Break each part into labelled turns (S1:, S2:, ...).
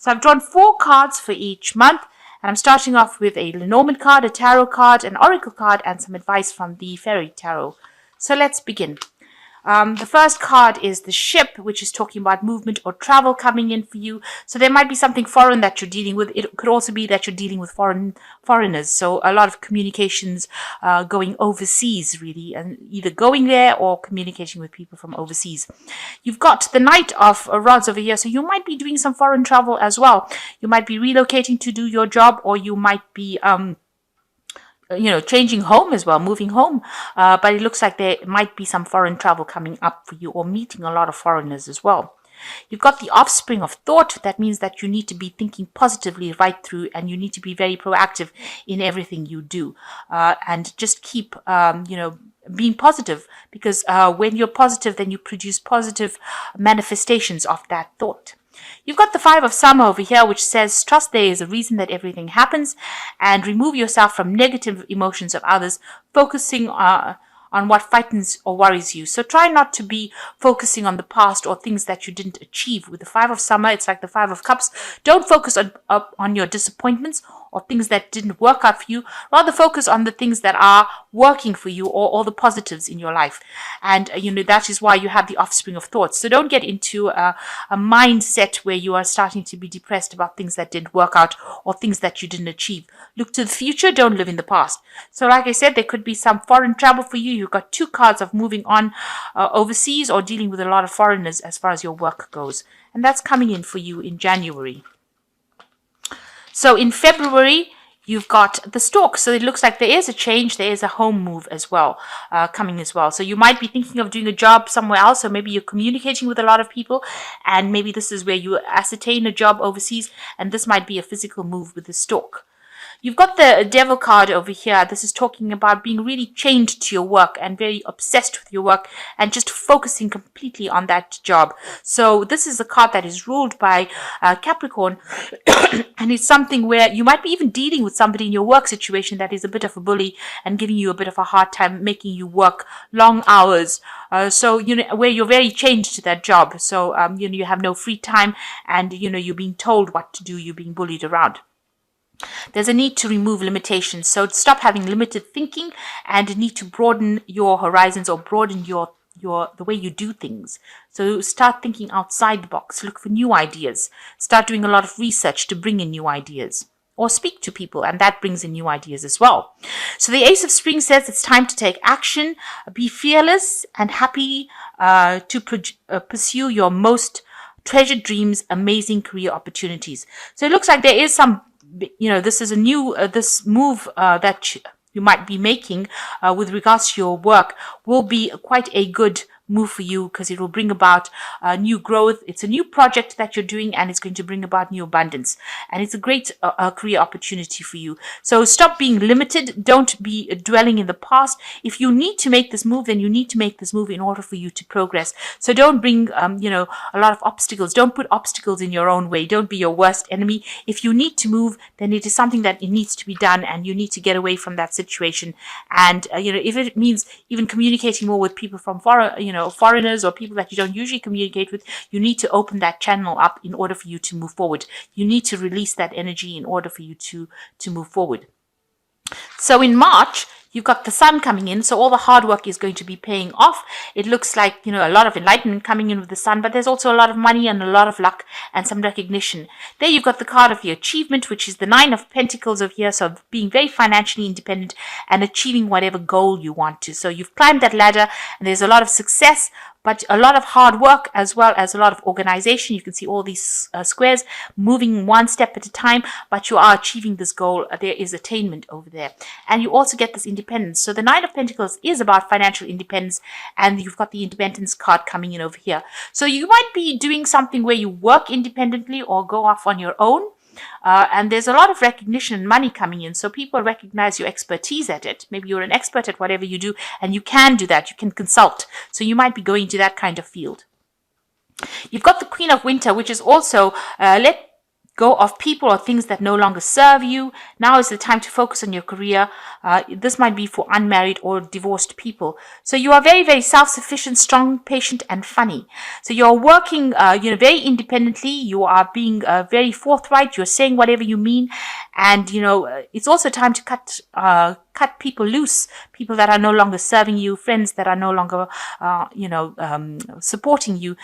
S1: So I've drawn 4 cards for each month, and I'm starting off with a Lenormand card, a tarot card, an oracle card, and some advice from the fairy tarot. So let's begin. The first card is the Ship, which is talking about movement or travel coming in for you. So there might be something foreign that you're dealing with. It could also be that you're dealing with foreigners. So a lot of communications going overseas, really, and either going there or communicating with people from overseas. You've got the Knight of Rods over here. So you might be doing some foreign travel as well. You might be relocating to do your job, or you might be changing home as well, moving home. But it looks like there might be some foreign travel coming up for you, or meeting a lot of foreigners as well. You've got the offspring of thought. That means that you need to be thinking positively right through, and you need to be very proactive in everything you do. And just keep, being positive, because when you're positive, then you produce positive manifestations of that thought. You've got the Five of Summer over here, which says, trust there is a reason that everything happens, and remove yourself from negative emotions of others, focusing on what frightens or worries you. So try not to be focusing on the past or things that you didn't achieve. With the Five of Summer, it's like the Five of Cups. Don't focus on your disappointments or things that didn't work out for you. Rather focus on the things that are working for you, or all the positives in your life. And, that is why you have the offspring of thoughts. So don't get into a mindset where you are starting to be depressed about things that didn't work out or things that you didn't achieve. Look to the future. Don't live in the past. So like I said, there could be some foreign travel for you. You've got 2 cards of moving on overseas, or dealing with a lot of foreigners as far as your work goes. And that's coming in for you in January. So in February, you've got the Stork. So it looks like there is a change. There is a home move as well, coming as well. So you might be thinking of doing a job somewhere else, or maybe you're communicating with a lot of people, and maybe this is where you ascertain a job overseas, and this might be a physical move with the Stork. You've got the Devil card over here. This is talking about being really chained to your work and very obsessed with your work, and just focusing completely on that job. So this is a card that is ruled by Capricorn, and it's something where you might be even dealing with somebody in your work situation that is a bit of a bully and giving you a bit of a hard time, making you work long hours. So where you're very chained to that job. So you have no free time, and you're being told what to do. You're being bullied around. There's a need to remove limitations. So stop having limited thinking, and need to broaden your horizons, or broaden the way you do things. So start thinking outside the box. Look for new ideas. Start doing a lot of research to bring in new ideas, or speak to people, and that brings in new ideas as well. So the Ace of Spring says it's time to take action. Be fearless and happy to pursue your most treasured dreams, amazing career opportunities. So it looks like there is some, this is a new, this move that you might be making with regards to your work will be quite a good move for you, because it will bring about new growth. It's a new project that you're doing, and it's going to bring about new abundance, and it's a great career opportunity for you. So stop being limited. Don't be dwelling in the past. If you need to make this move, then you need to make this move in order for you to progress. So don't bring a lot of obstacles. Don't put obstacles in your own way. Don't be your worst enemy. If you need to move, then it is something that it needs to be done, and you need to get away from that situation. And if it means even communicating more with people from foreigners, or people that you don't usually communicate with, you need to open that channel up in order for you to move forward. You need to release that energy in order for you to move forward. So in March, you've got the Sun coming in, so all the hard work is going to be paying off. It looks like, a lot of enlightenment coming in with the Sun, but there's also a lot of money and a lot of luck and some recognition. There you've got the card of your achievement, which is the Nine of Pentacles over here, so being very financially independent and achieving whatever goal you want to. So you've climbed that ladder, and there's a lot of success, but a lot of hard work as well as a lot of organization. You can see all these squares moving one step at a time, but you are achieving this goal. There is attainment over there. And you also get this independence. So the Nine of Pentacles is about financial independence, and you've got the independence card coming in over here. So you might be doing something where you work independently or go off on your own. And there's a lot of recognition and money coming in, so people recognize your expertise at it. Maybe you're an expert at whatever you do, and you can do that. You can consult. So you might be going to that kind of field. You've got the Queen of Winter, which is also go of people or things that no longer serve you. Now is the time to focus on your career. This might be for unmarried or divorced people. So you are very, very self-sufficient, strong, patient, and funny. So you're working, very independently. You are being very forthright. You're saying whatever you mean, and it's also time to cut people loose, people that are no longer serving you, friends that are no longer, supporting you,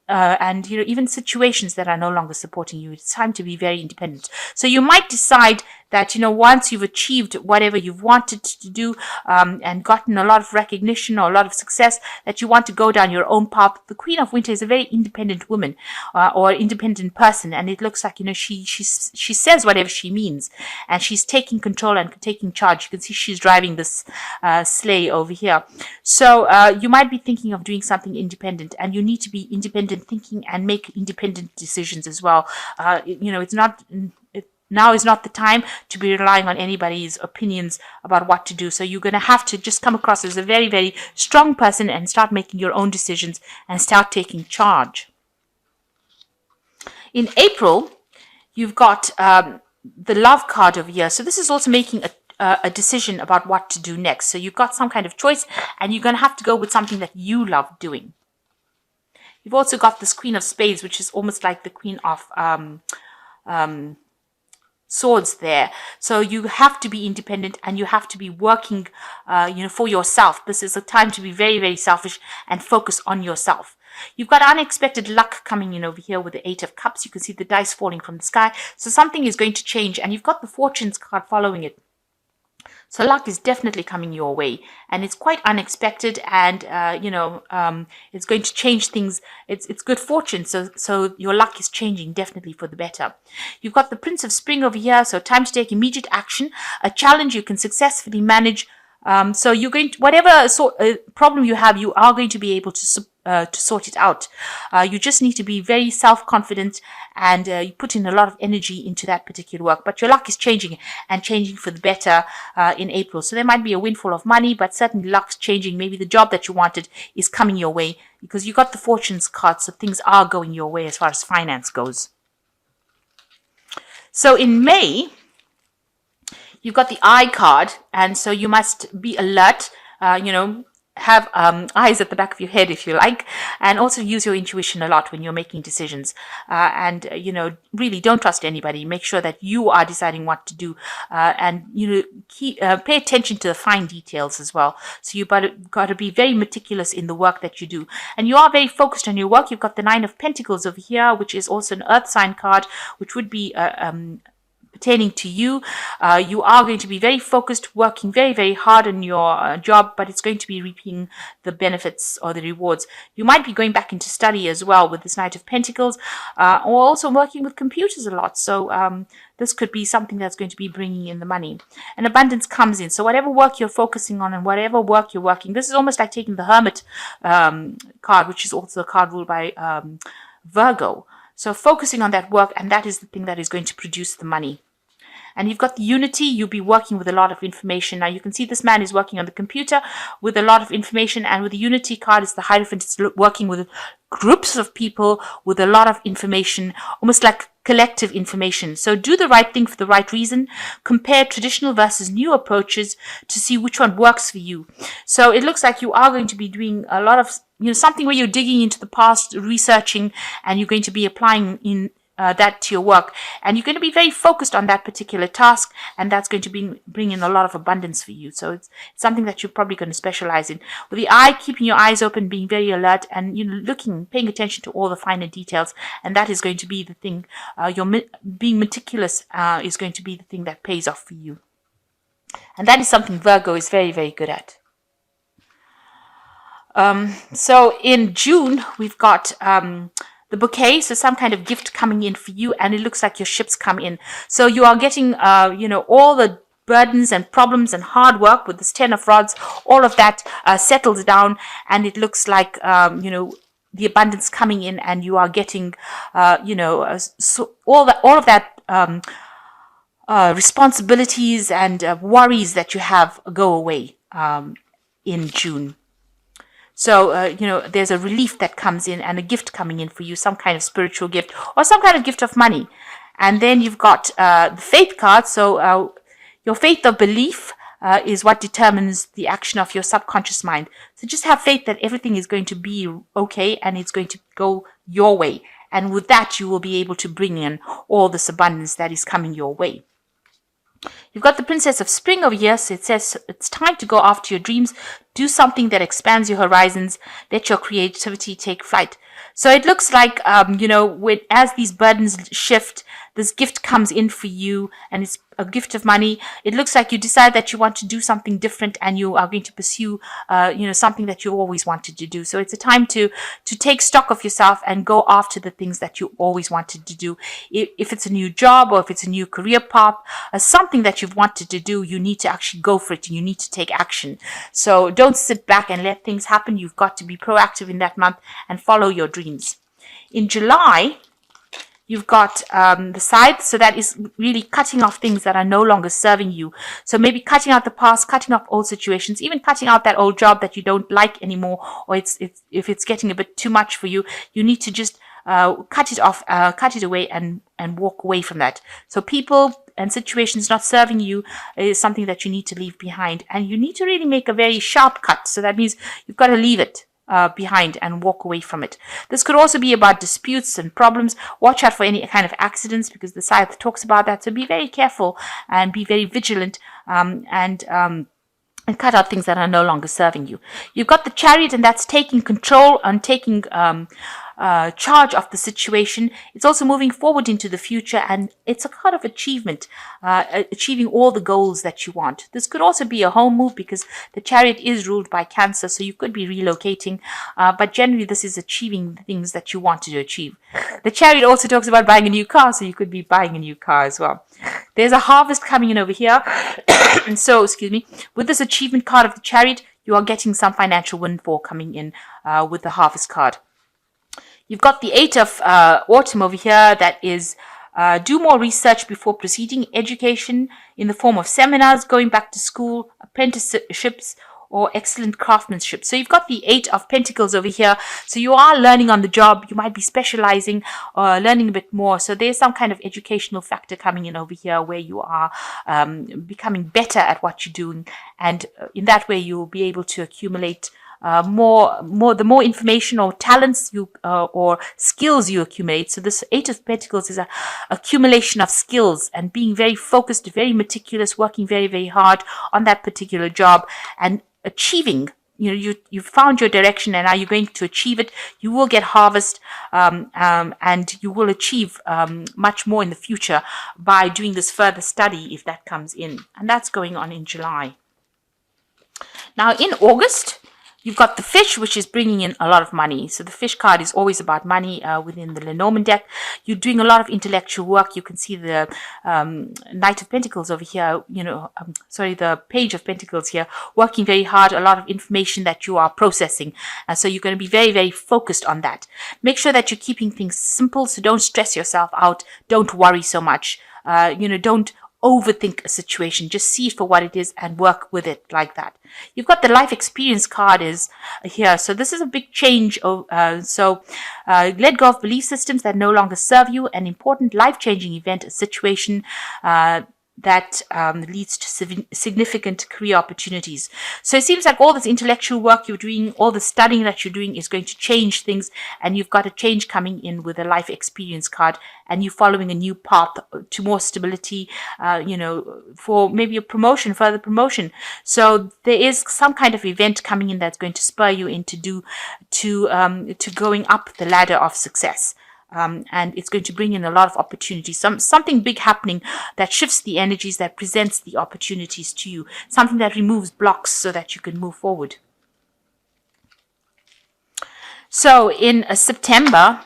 S1: and even situations that are no longer supporting you. It's time to be very independent. So you might decide that once you've achieved whatever you've wanted to do, and gotten a lot of recognition or a lot of success, that you want to go down your own path. The Queen of Winter is a very independent woman, or independent person, and it looks like she says whatever she means, and she's taking control and taking charge. You can see she's driving this sleigh over here. So you might be thinking of doing something independent, and you need to be independent thinking and make independent decisions as well. It's not. Now is not the time to be relying on anybody's opinions about what to do. So you're going to have to just come across as a very, very strong person and start making your own decisions and start taking charge. In April, you've got the Love card over here. So this is also making a decision about what to do next. So you've got some kind of choice, and you're going to have to go with something that you love doing. You've also got this Queen of Spades, which is almost like the Queen of Swords there. So you have to be independent, and you have to be working for yourself. This is a time to be very, very selfish and focus on yourself. You've got unexpected luck coming in over here with the Eight of Cups. You can see the dice falling from the sky. So something is going to change, and you've got the Fortunes card following it. So luck is definitely coming your way, and it's quite unexpected, and it's going to change things. It's good fortune, so your luck is changing definitely for the better. You've got the Prince of Spring over here, so time to take immediate action, a challenge you can successfully manage. So you're going to, whatever problem you have, you are going to be able to sort it out. You just need to be very self-confident, and you put in a lot of energy into that particular work. But your luck is changing, and changing for the better in April. So there might be a windfall of money, but certainly luck's changing. Maybe the job that you wanted is coming your way, because you got the Fortunes card, so things are going your way as far as finance goes. So in May, you've got the Eye card, and so you must be alert, have eyes at the back of your head if you like, and also use your intuition a lot when you're making decisions, and really don't trust anybody. Make sure that you are deciding what to do, and pay attention to the fine details as well. So you've got to be very meticulous in the work that you do, and you are very focused on your work. You've got the Nine of Pentacles over here, which is also an earth sign card, which would be pertaining to you. You are going to be very focused, working very, very hard on your job, but it's going to be reaping the benefits or the rewards. You might be going back into study as well with this Knight of Pentacles, or also working with computers a lot. So this could be something that's going to be bringing in the money. And abundance comes in. So whatever work you're focusing on and whatever work you're working, this is almost like taking the Hermit card, which is also a card ruled by Virgo. So focusing on that work, and that is the thing that is going to produce the money. And you've got the Unity. You'll be working with a lot of information. Now you can see this man is working on the computer with a lot of information, and with the Unity card, it's the Hierophant. It's working with groups of people with a lot of information, almost like collective information. So do the right thing for the right reason. Compare traditional versus new approaches to see which one works for you. So it looks like you are going to be doing a lot of, something where you're digging into the past, researching, and you're going to be applying in that to your work, and you're going to be very focused on that particular task, and that's going to bring in a lot of abundance for you. So it's something that you're probably going to specialize in. With the Eye, keeping your eyes open, being very alert, and paying attention to all the finer details, and that is going to be the thing. Being meticulous is going to be the thing that pays off for you, and that is something Virgo is very, very good at. So in June, we've got the bouquet, so some kind of gift coming in for you, and it looks like your ships come in. So you are getting, all the burdens and problems and hard work with this Ten of Rods, all of that settles down, and it looks like, the abundance coming in, and you are getting, so all of that responsibilities and worries that you have go away in June. So, there's a relief that comes in, and a gift coming in for you, some kind of spiritual gift or some kind of gift of money. And then you've got the faith card. So your faith or belief is what determines the action of your subconscious mind. So just have faith that everything is going to be okay and it's going to go your way. And with that, you will be able to bring in all this abundance that is coming your way. You've got the Princess of Spring over here, so it says it's time to go after your dreams, do something that expands your horizons, let your creativity take flight. So it looks like, as these burdens shift, this gift comes in for you, and it's a gift of money. It looks like you decide that you want to do something different, and you are going to pursue, something that you always wanted to do. So it's a time to take stock of yourself and go after the things that you always wanted to do. If it's a new job or if it's a new career path, something that you've wanted to do, you need to actually go for it, and you need to take action. So don't sit back and let things happen. You've got to be proactive in that month and follow your dreams. In July, you've got the Scythe, so that is really cutting off things that are no longer serving you. So maybe cutting out the past, cutting off old situations, even cutting out that old job that you don't like anymore, or if it's getting a bit too much for you, you need to just cut it off, cut it away, and walk away from that. So people and situations not serving you is something that you need to leave behind, and you need to really make a very sharp cut. So that means you've got to leave it behind and walk away from it. This could also be about disputes and problems. Watch out for any kind of accidents, because the Scythe talks about that. So be very careful and be very vigilant, and cut out things that are no longer serving you. You've got the Chariot, and that's taking control and taking charge of the situation. It's also moving forward into the future, and it's a kind of achievement, achieving all the goals that you want. This could also be a home move, because the Chariot is ruled by Cancer, so you could be relocating, but generally this is achieving the things that you want to achieve. The Chariot also talks about buying a new car, so you could be buying a new car as well. There's a harvest coming in over here. And so, with this achievement card of the Chariot, you are getting some financial windfall coming in with the harvest card. You've got the 8 of Autumn over here, that is do more research before proceeding, education in the form of seminars, going back to school, apprenticeships, or excellent craftsmanship. So you've got the 8 of Pentacles over here. So you are learning on the job. You might be specializing or learning a bit more. So there's some kind of educational factor coming in over here, where you are becoming better at what you're doing. And in that way, you'll be able to accumulate the more information or talents you or skills you accumulate. So this 8 of Pentacles is a accumulation of skills, and being very focused, very meticulous, working very, very hard on that particular job, and achieving. You've found your direction, and now you're going to achieve it. You will get harvest, and you will achieve much more in the future by doing this further study, if that comes in. And that's going on in July. Now in August, you've got the Fish, which is bringing in a lot of money. So the Fish card is always about money within the Lenormand deck. You're doing a lot of intellectual work. You can see the Knight of Pentacles over here, the Page of Pentacles here, working very hard, a lot of information that you are processing. So you're going to be very, very focused on that. Make sure that you're keeping things simple, so don't stress yourself out. Don't worry so much. Don't overthink a situation. Just see it for what it is and work with it like that. You've got the Life Experience card is here. So this is a big change. Let go of belief systems that no longer serve you. An important life-changing event, a situation that leads to significant career opportunities. So it seems like all this intellectual work you're doing, all the studying that you're doing is going to change things, and you've got a change coming in with a Life Experience card, and you're following a new path to more stability, for maybe a promotion, further promotion. So there is some kind of event coming in that's going to spur you into going up the ladder of success. And it's going to bring in a lot of opportunities, something big happening that shifts the energies, that presents the opportunities to you, something that removes blocks so that you can move forward. So in September,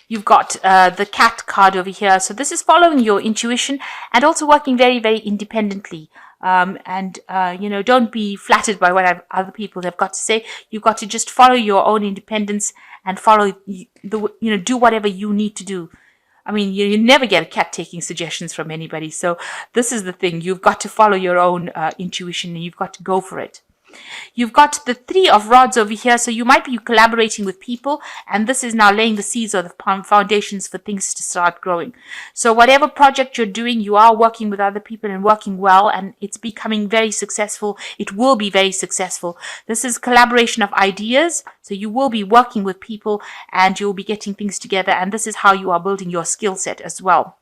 S1: you've got the Cat card over here. So this is following your intuition and also working very, very independently. Don't be flattered by what other people have got to say. You've got to just follow your own independence and do whatever you need to do. I mean, you never get a cat taking suggestions from anybody. So this is the thing. You've got to follow your own intuition, and you've got to go for it. You've got the Three of Rods over here, so you might be collaborating with people, and this is now laying the seeds or the foundations for things to start growing. So whatever project you're doing, you are working with other people and working well, and it's becoming very successful. It will be very successful. This is collaboration of ideas, so you will be working with people and you'll be getting things together, and this is how you are building your skill set as well.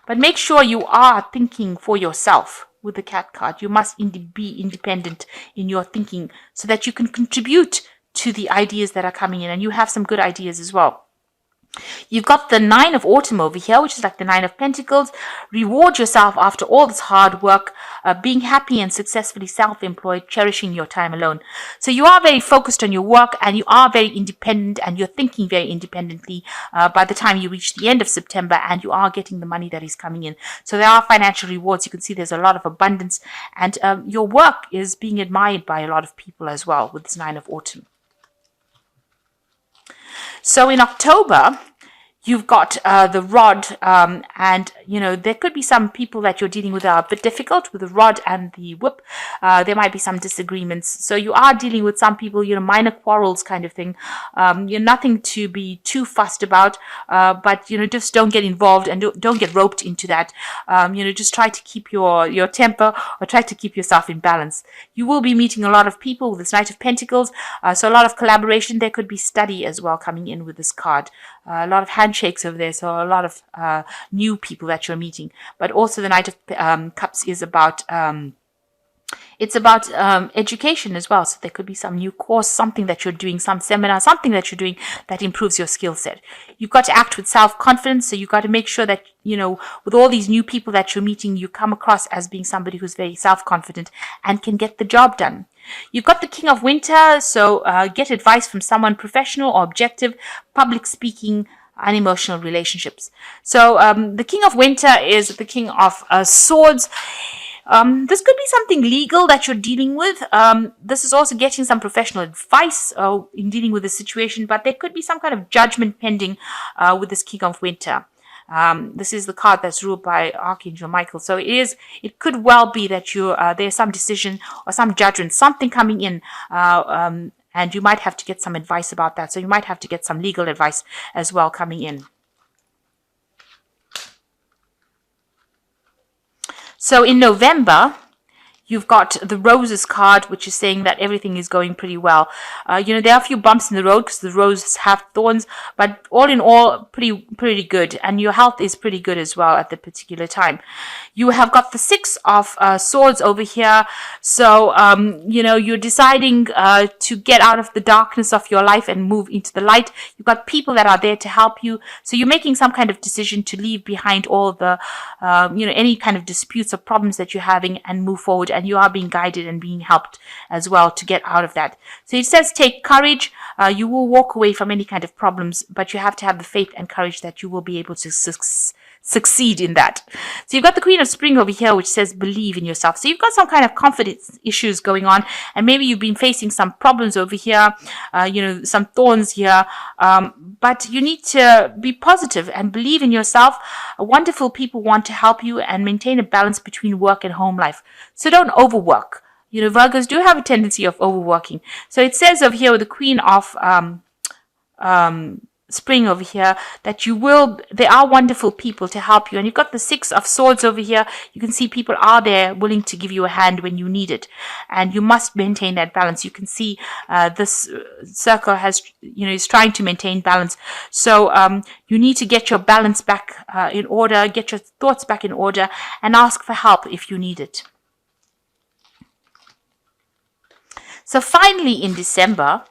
S1: But make sure you are thinking for yourself with the Cat card. You must be independent in your thinking so that you can contribute to the ideas that are coming in, and you have some good ideas as well. You've got the Nine of Autumn over here, which is like the Nine of Pentacles. Reward yourself after all this hard work, being happy and successfully self-employed, cherishing your time alone. So you are very focused on your work, and you are very independent, and you're thinking very independently by the time you reach the end of September, and you are getting the money that is coming in. So there are financial rewards. You can see there's a lot of abundance, and your work is being admired by a lot of people as well with this Nine of Autumn. So in October, you've got the Rod, and there could be some people that you're dealing with are a bit difficult with the Rod and the Whip. There might be some disagreements. So you are dealing with some people, minor quarrels kind of thing. You're nothing to be too fussed about, but just don't get involved and don't get roped into that. Just try to keep your temper, or try to keep yourself in balance. You will be meeting a lot of people with this Knight of Pentacles, so a lot of collaboration. There could be study as well coming in with this card. A lot of handshakes over there, so a lot of new people that you're meeting. But also the Knight of Cups is about education as well. So there could be some new course, something that you're doing, some seminar, something that you're doing that improves your skill set. You've got to act with self-confidence. So you've got to make sure that, with all these new people that you're meeting, you come across as being somebody who's very self-confident and can get the job done. You've got the King of Winter, so get advice from someone professional or objective, public speaking, unemotional relationships. So the King of Winter is the King of Swords. This could be something legal that you're dealing with. This is also getting some professional advice in dealing with the situation, but there could be some kind of judgment pending with this King of Winter. This is the card that's ruled by Archangel Michael. So it could well be that there's some decision or some judgment, something coming in, and you might have to get some advice about that. So you might have to get some legal advice as well coming in. So in November, you've got the Roses card, which is saying that everything is going pretty well. There are a few bumps in the road because the roses have thorns, but all in all, pretty good. And your health is pretty good as well at the particular time. You have got the Six of Swords over here. So, you're deciding to get out of the darkness of your life and move into the light. You've got people that are there to help you. So you're making some kind of decision to leave behind all the, any kind of disputes or problems that you're having and move forward. And you are being guided and being helped as well to get out of that. So it says take courage. You will walk away from any kind of problems, but you have to have the faith and courage that you will be able to succeed in that. So you've got the Queen of Spring over here, which says believe in yourself. So you've got some kind of confidence issues going on, and maybe you've been facing some problems over here, some thorns here, but you need to be positive and believe in yourself. Wonderful people want to help you and maintain a balance between work and home life. So don't overwork. Virgos do have a tendency of overworking. So it says over here with the Queen of Spring over here that there are wonderful people to help you. And you've got the Six of Swords over here. You can see people are there willing to give you a hand when you need it. And you must maintain that balance. You can see this circle is trying to maintain balance. So you need to get your balance back in order, get your thoughts back in order, and ask for help if you need it. So finally in December,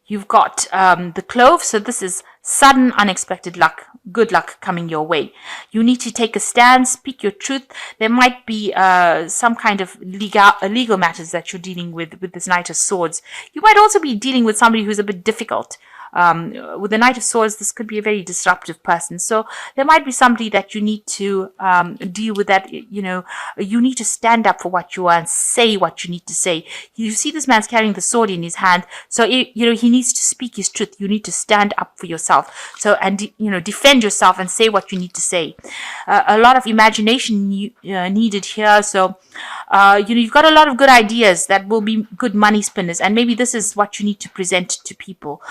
S1: you've got the Clove. So this is sudden, unexpected luck, good luck coming your way. You need to take a stand, speak your truth. There might be some kind of legal matters that you're dealing with this Knight of Swords. You might also be dealing with somebody who's a bit difficult. With the Knight of Swords, this could be a very disruptive person. So there might be somebody that you need to deal with that, you need to stand up for what you are and say what you need to say. You see this man's carrying the sword in his hand. So, he needs to speak his truth. You need to stand up for yourself. So, and, defend yourself and say what you need to say. A lot of imagination needed here. So, you've got a lot of good ideas that will be good money spinners. And maybe this is what you need to present to people.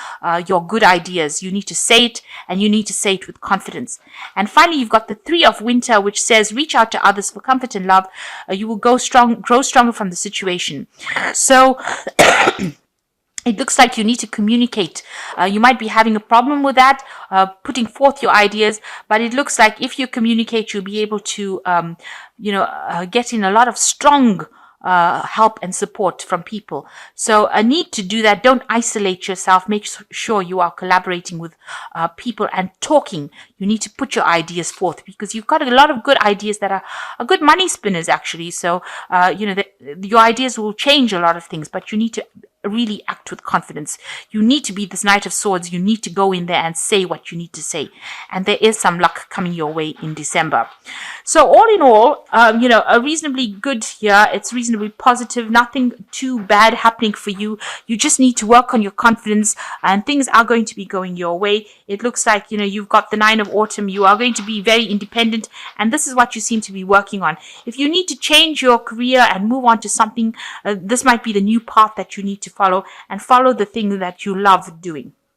S1: Your good ideas. You need to say it, and you need to say it with confidence. And finally, you've got the Three of Winter, which says, reach out to others for comfort and love. You will grow stronger from the situation. So, it looks like you need to communicate. You might be having a problem with that, putting forth your ideas, but it looks like if you communicate, you'll be able to, get in a lot of strong help and support from people. So a need to do that. Don't isolate yourself. Make sure you are collaborating with people and talking. You need to put your ideas forth, because you've got a lot of good ideas that are good money spinners, actually. So, your ideas will change a lot of things, but you need to really act with confidence. You need to be this Knight of Swords. You need to go in there and say what you need to say. And there is some luck coming your way in December. So all in all, a reasonably good year. It's reasonably positive. Nothing too bad happening for you. You just need to work on your confidence, and things are going to be going your way. It looks like, you've got the Nine of Autumn. You are going to be very independent, and this is what you seem to be working on. If you need to change your career and move on to something, this might be the new path that you need to follow, and follow the thing that you love doing.